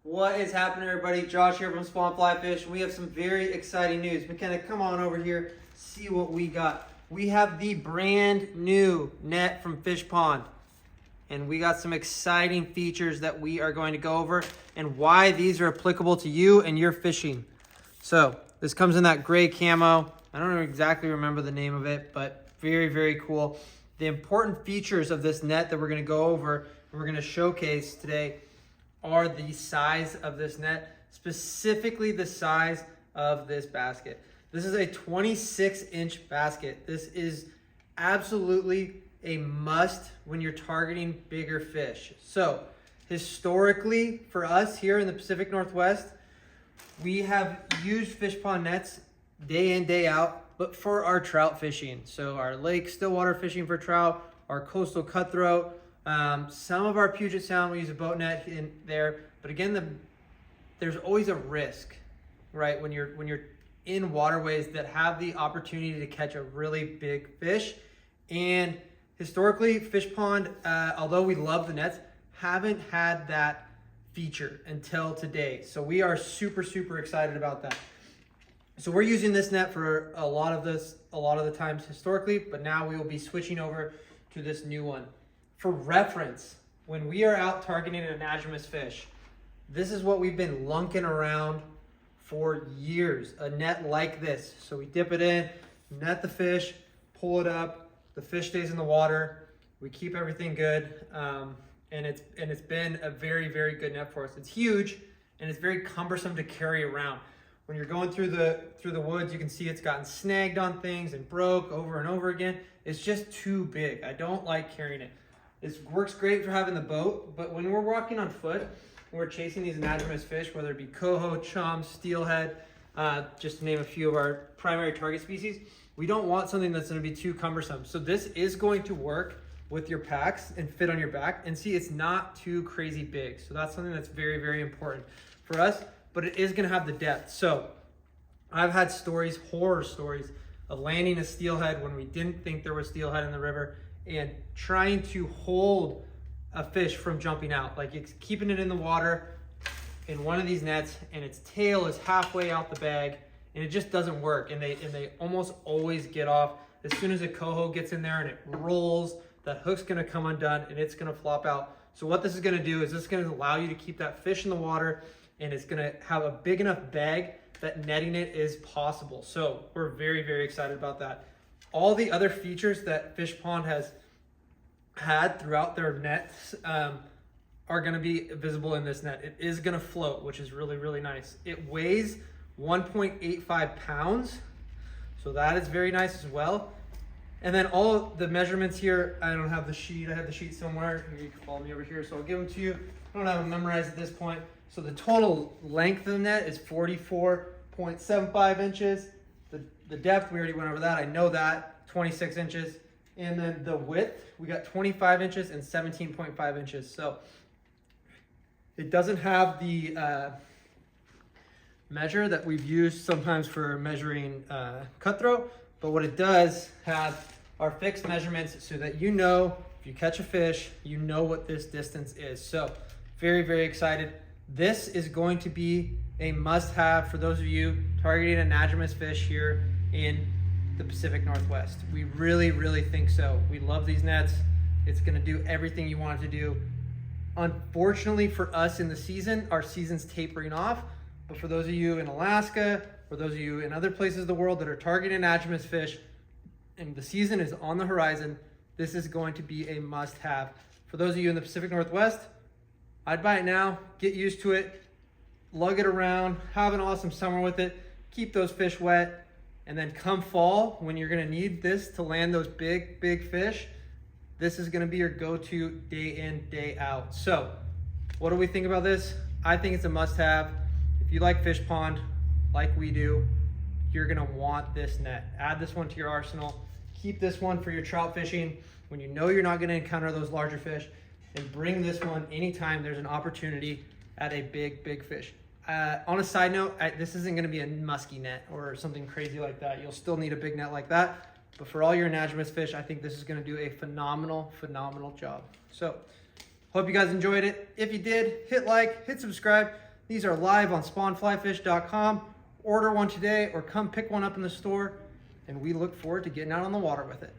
What is happening, everybody? Josh here from Spawn Fly Fish. We have some very exciting news. McKenna, come on over here, see what we got. We have the brand new net from Fish Pond, and we got some exciting features that we are going to go over and why these are applicable to you and your fishing. So this comes in that gray camo. I don't exactly remember the name of it, but very, very cool. The important features of this net that we're going to go over and we're going to showcase today are the size of this net, specifically the size of this basket. This is a 26-inch basket. This is absolutely a must when you're targeting bigger fish. So historically, for us here in the Pacific Northwest, we have used fish pond nets day in, day out, but for our trout fishing. So our lake stillwater fishing for trout, our coastal cutthroat, some of our Puget Sound, we use a boat net in there, but again, there's always a risk, right? When you're in waterways that have the opportunity to catch a really big fish. And historically, fish pond, although we love the nets, haven't had that feature until today. So we are super, super excited about that. So we're using this net for a lot of the times historically, but now we will be switching over to this new one. For reference, when we are out targeting an anadromous fish, this is what we've been lunking around for years, a net like this. So we dip it in, net the fish, pull it up, the fish stays in the water, we keep everything good, and it's been a very, very good net for us. It's huge, and it's very cumbersome to carry around. When you're going through the woods, you can see it's gotten snagged on things and broke over and over again. It's just too big. I don't like carrying it. This works great for having the boat, but when we're walking on foot, and we're chasing these anadromous fish, whether it be coho, chum, steelhead, just to name a few of our primary target species, we don't want something that's going to be too cumbersome. So this is going to work with your packs and fit on your back. And see, it's not too crazy big. So that's something that's very, very important for us, but it is going to have the depth. So I've had stories, horror stories, of landing a steelhead when we didn't think there was steelhead in the river and trying to hold a fish from jumping out. Like it's keeping it in the water in one of these nets and its tail is halfway out the bag and it just doesn't work. And they almost always get off. As soon as a coho gets in there and it rolls, that hook's gonna come undone and it's gonna flop out. So what this is gonna do is this is gonna allow you to keep that fish in the water and it's gonna have a big enough bag that netting it is possible. So we're very, very excited about that. All the other features that Fish Pond has had throughout their nets are gonna be visible in this net. It is gonna float, which is really, really nice. It weighs 1.85 pounds. So that is very nice as well. And then all the measurements here, I don't have the sheet. I have the sheet somewhere. Here, you can follow me over here. So I'll give them to you. I don't have them memorized at this point. So the total length of the net is 44.75 inches. The depth, we already went over that. I know that, 26 inches. And then the width, we got 25 inches and 17.5 inches. So it doesn't have the measure that we've used sometimes for measuring cutthroat, but what it does have are fixed measurements so that you know if you catch a fish, you know what this distance is. So very, very excited. This is going to be a must-have for those of you targeting anadromous fish here in the Pacific Northwest. We really, really think so. We love these nets. It's gonna do everything you want it to do. Unfortunately for us in the season, our season's tapering off, but for those of you in Alaska, for those of you in other places of the world that are targeting anadromous fish, and the season is on the horizon, this is going to be a must-have. For those of you in the Pacific Northwest, I'd buy it now, get used to it, lug it around, have an awesome summer with it, keep those fish wet, and then come fall, when you're gonna need this to land those big, big fish, this is gonna be your go-to day in, day out. So, what do we think about this? I think it's a must-have. If you like fish pond, like we do, you're gonna want this net. Add this one to your arsenal. Keep this one for your trout fishing when you know you're not gonna encounter those larger fish, and bring this one anytime there's an opportunity at a big, big fish. On a side note, this isn't gonna be a musky net or something crazy like that. You'll still need a big net like that, but for all your anadromous fish, I think this is gonna do a phenomenal, phenomenal job. So, hope you guys enjoyed it. If you did, hit like, hit subscribe. These are live on spawnflyfish.com. Order one today or come pick one up in the store, and we look forward to getting out on the water with it.